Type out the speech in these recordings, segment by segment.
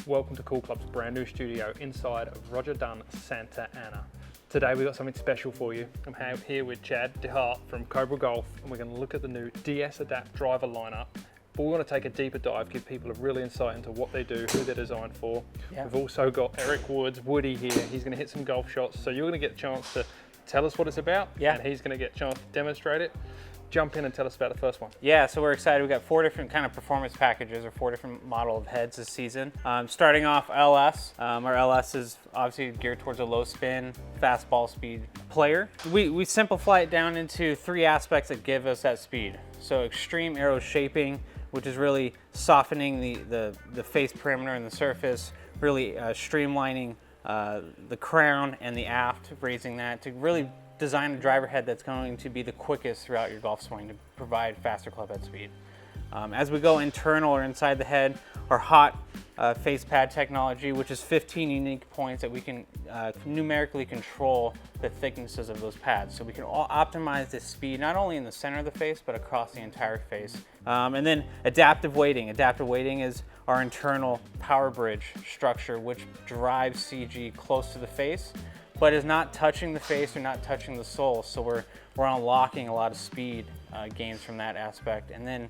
Welcome to Cool Club's brand new studio inside of Roger Dunn, Santa Ana. Today we've got something special for you. I'm here with Chad DeHart from Cobra Golf, and we're going to look at the new DS Adapt driver lineup. But we want to take a deeper dive, give people a real insight into what they do, who they're designed for. Yeah. We've also got Eric Woody here. He's going to hit some golf shots, so you're going to get a chance to tell us what it's about, and he's going to get a chance to demonstrate it. Jump in and tell us about the first one. Yeah, so we're excited. We've got 4 different kind of performance packages, or 4 different model of heads this season. Starting off LS. Our LS is obviously geared towards a low spin, fast ball speed player. We simplify it down into 3 aspects that give us that speed. So extreme arrow shaping, which is really softening the face perimeter and the surface, really streamlining the crown and the aft, raising that to really design a driver head that's going to be the quickest throughout your golf swing to provide faster club head speed. As we go internal or inside the head, our hot face pad technology, which is 15 unique points that we can numerically control the thicknesses of those pads. So we can optimize the speed, not only in the center of the face, but across the entire face. And then adaptive weighting. Adaptive weighting is our internal power bridge structure, which drives CG close to the face, but is not touching the face or not touching the sole. So we're unlocking a lot of speed gains from that aspect. And then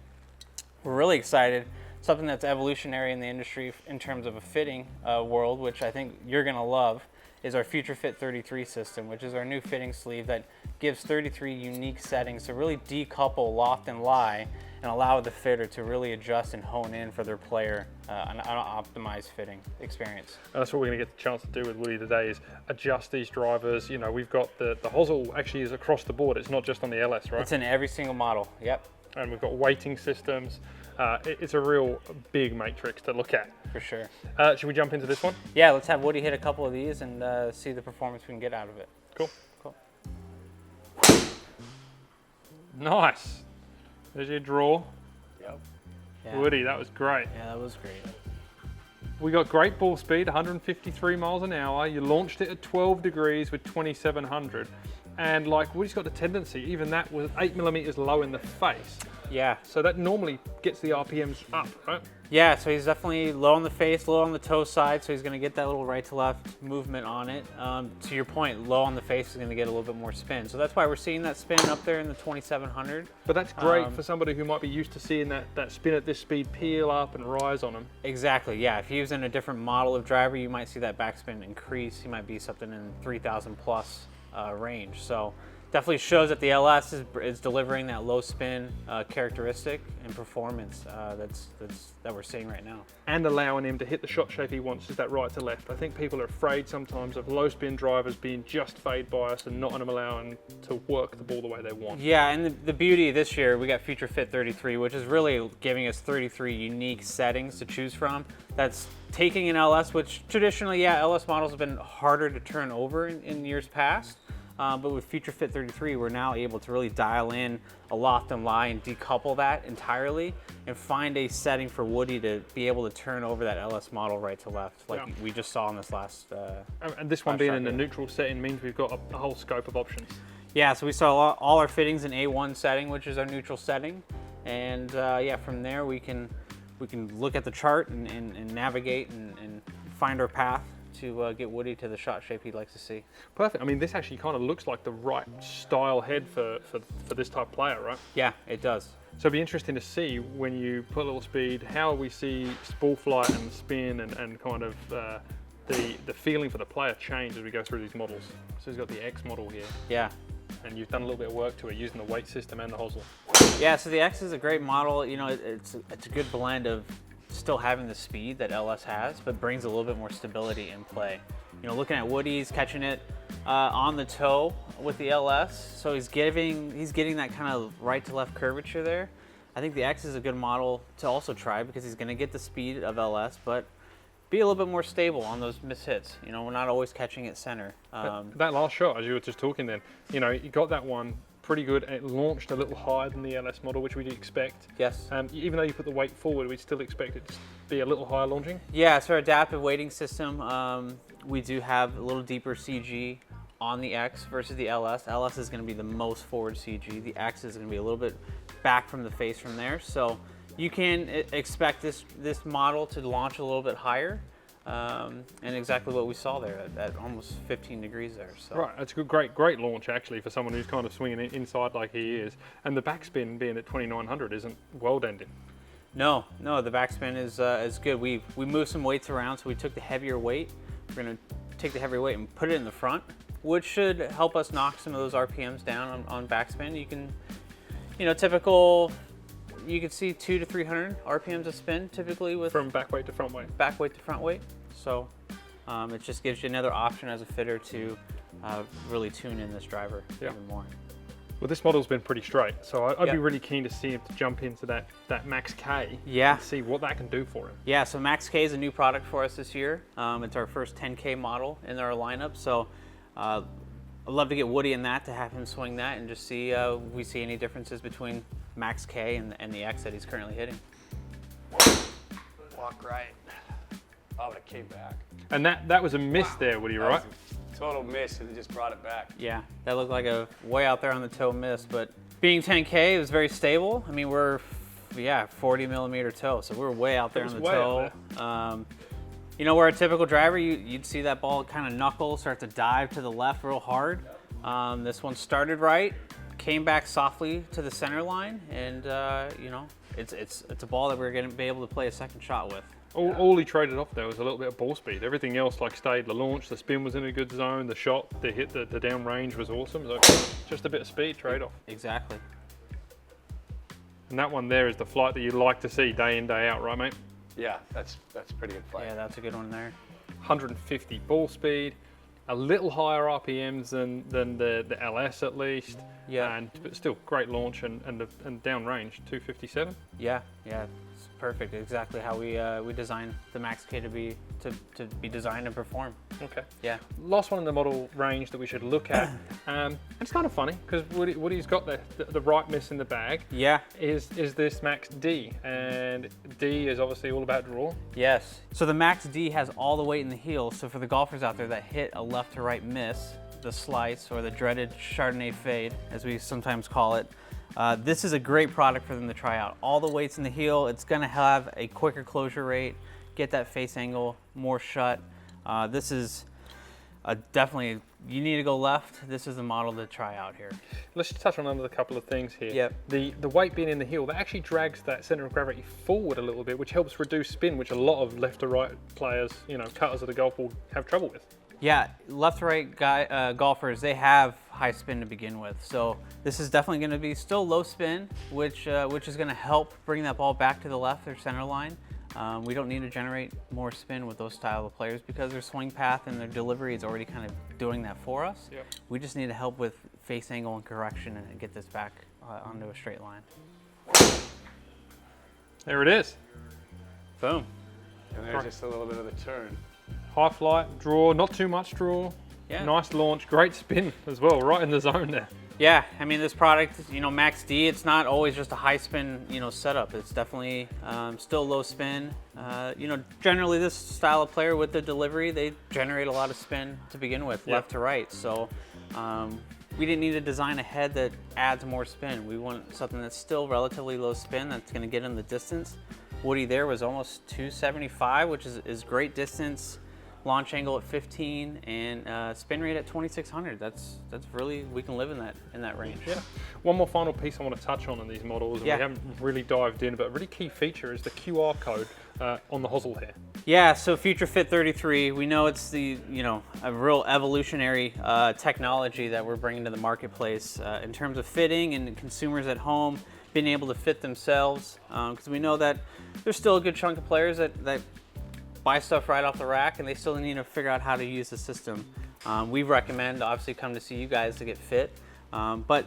we're really excited, something that's evolutionary in the industry in terms of a fitting world, which I think you're gonna love, is our Future Fit 33 system, which is our new fitting sleeve that gives 33 unique settings to really decouple loft and lie and allow the fitter to really adjust and hone in for their player an optimized fitting experience. And that's what we're going to get the chance to do with Woody today, is adjust these drivers. You know, we've got the hosel actually is across the board. It's not just on the LS, right? It's in every single model, yep. And we've got weighting systems. It's a real big matrix to look at. For sure. Should we jump into this one? Yeah, let's have Woody hit a couple of these and see the performance we can get out of it. Cool. Nice. There's your draw. Yep. Yeah. Woody, that was great. Yeah, that was great. We got great ball speed, 153 miles an hour. You launched it at 12 degrees with 2,700. And like Woody's got the tendency, even that was 8 millimeters low in the face. Yeah. So that normally gets the RPMs up, right? Yeah, so he's definitely low on the face, low on the toe side, so he's going to get that little right to left movement on it. To your point, low on the face is going to get a little bit more spin. So that's why we're seeing that spin up there in the 2,700. But that's great for somebody who might be used to seeing that spin at this speed peel up and rise on them. Exactly, yeah. If he was in a different model of driver, you might see that backspin increase. He might be something in 3,000 plus range. So definitely shows that the LS is delivering that low spin characteristic and performance that we're seeing right now. And allowing him to hit the shot shape he wants, is that right to left. I think people are afraid sometimes of low spin drivers being just fade bias and not allowing to work the ball the way they want. Yeah, and the beauty this year, we got Future Fit 33, which is really giving us 33 unique settings to choose from. That's taking an LS, which traditionally, LS models have been harder to turn over in years past. But with Future Fit 33, we're now able to really dial in a loft and lie and decouple that entirely and find a setting for Woody to be able to turn over that LS model right to left, like we just saw in this last and this one being in the neutral setting means we've got a whole scope of options. Yeah, so we saw all our fittings in A1 setting, which is our neutral setting. And from there we can look at the chart and navigate and find our path to get Woody to the shot shape he'd like to see. Perfect. I mean, this actually kind of looks like the right style head for this type of player, right? Yeah, it does. So it'll be interesting to see when you put a little speed, how we see ball flight and spin and kind of the feeling for the player change as we go through these models. So he's got the X model here. Yeah. And you've done a little bit of work to it using the weight system and the hosel. Yeah, so the X is a great model. You know, it's a good blend of still having the speed that LS has, but brings a little bit more stability in play. You know, looking at Woody's catching it on the toe with the LS, so he's getting that kind of right to left curvature there. I think the X is a good model to also try because he's going to get the speed of LS, but be a little bit more stable on those missed hits. You know, we're not always catching it center. That last shot, as you were just talking then, you know, you got that one pretty good. It launched a little higher than the LS model, which we'd expect. Yes. Even though you put the weight forward, we'd still expect it to be a little higher launching. Yeah, so our adaptive weighting system, we do have a little deeper CG on the X versus the LS. LS is going to be the most forward CG. The X is going to be a little bit back from the face from there. So you can expect this model to launch a little bit higher. and exactly what we saw there at almost 15 degrees there. So. Right, that's a good, great launch actually for someone who's kind of swinging it inside like he is. And the backspin being at 2900 isn't world ending. No, the backspin is good. We moved some weights around, so we took the heavier weight. We're gonna take the heavier weight and put it in the front, which should help us knock some of those RPMs down on backspin. You can, typical. You can see 200 to 300 RPMs a spin typically with From back weight to front weight. Back weight to front weight. So it just gives you another option as a fitter to really tune in this driver even more. Well, this model's been pretty straight, so I'd Yep. be really keen to see him to jump into that Max K Yeah. and see what that can do for him. Yeah, so Max K is a new product for us this year. It's our first 10K model in our lineup. So I'd love to get Woody in that to have him swing that and just see if we see any differences between Max K and the X that he's currently hitting. Walk right. Oh, but it came back. And that was a miss there, Woody, right? That was a total miss, and it just brought it back. Yeah, that looked like a way out there on the toe miss, but being 10K, it was very stable. I mean, we're 40 millimeter toe, so we're way out there on the toe. Where a typical driver, you'd see that ball kind of knuckle, start to dive to the left real hard. This one started right, came back softly to the center line, and it's a ball that we're going to be able to play a second shot with. All he traded off there was a little bit of ball speed. Everything else stayed. The launch, the spin was in a good zone, the shot, the hit, the down range was awesome. So just a bit of speed trade-off. Exactly. And that one there is the flight that you like to see day in, day out, right, mate? Yeah, that's pretty good flight. Yeah, that's a good one there. 150 ball speed, a little higher RPMs than the LS at least. Yeah. But still great launch and down range, 257. Yeah, it's perfect. Exactly how we designed the Max K to be designed and perform. Okay. Yeah. Last one in the model range that we should look at. It's kind of funny because Woody's got the right miss in the bag. Yeah. Is this Max D, and D is obviously all about draw. Yes. So the Max D has all the weight in the heel. So for the golfers out there that hit a left to right miss, the slice or the dreaded Chardonnay fade, as we sometimes call it, this is a great product for them to try out. All the weights in the heel. It's going to have a quicker closure rate, get that face angle more shut. This is definitely, you need to go left. This is the model to try out here. Let's just touch on another couple of things here. Yep. The weight being in the heel, that actually drags that center of gravity forward a little bit, which helps reduce spin, which a lot of left to right players, cutters of the golf will have trouble with. Yeah, left to right golfers, they have high spin to begin with. So this is definitely going to be still low spin, which is going to help bring that ball back to the left or center line. We don't need to generate more spin with those style of players because their swing path and their delivery is already kind of doing that for us. Yep. We just need to help with face angle and correction and get this back onto a straight line. There it is. Boom. And there's just a little bit of the turn. High flight, draw, not too much draw. Yeah. Nice launch, great spin as well, right in the zone there. Yeah, I mean this product, Max D, it's not always just a high spin, setup. It's definitely still low spin. Generally this style of player with the delivery, they generate a lot of spin to begin with, left to right. So we didn't need to design a head that adds more spin. We want something that's still relatively low spin that's going to get in the distance. Woody there was almost 275, which is great distance. Launch angle at 15 and spin rate at 2600. That's really, we can live in that range. Yeah. One more final piece I want to touch on in these models, and we haven't really dived in, but a really key feature is the QR code on the hosel here. Yeah, so Future Fit 33, we know it's a real evolutionary technology that we're bringing to the marketplace in terms of fitting and consumers at home being able to fit themselves, because we know that there's still a good chunk of players that buy stuff right off the rack and they still need to figure out how to use the system. We recommend obviously come to see you guys to get fit, but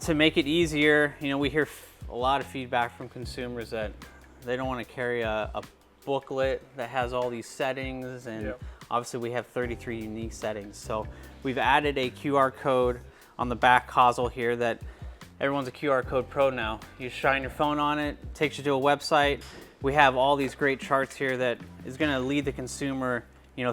to make it easier, we hear a lot of feedback from consumers that they don't want to carry a booklet that has all these settings, and obviously we have 33 unique settings. So we've added a QR code on the back hosel here that everyone's a QR code pro now. You shine your phone on it, takes you to a website. We have all these great charts here that is going to lead the consumer,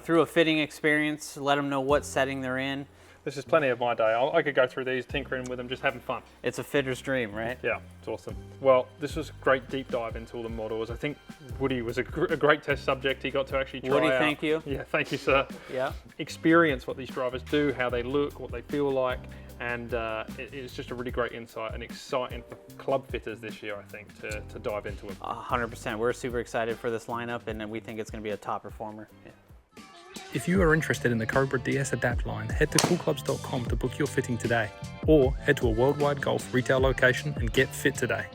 through a fitting experience, let them know what setting they're in. This is plenty of my day. I could go through these, tinkering with them, just having fun. It's a fitter's dream, right? Yeah, it's awesome. Well, this was a great deep dive into all the models. I think Woody was a great test subject. He got to actually try Woody, out. thank you. Yeah, thank you, sir. Yeah. Experience what these drivers do, how they look, what they feel like, and it's just a really great insight and exciting for club fitters this year, I think, to dive into it. 100%. We're super excited for this lineup, and we think it's going to be a top performer. Yeah. If you are interested in the Cobra DS Adapt line, head to coolclubs.com to book your fitting today, or head to a worldwide golf retail location and get fit today.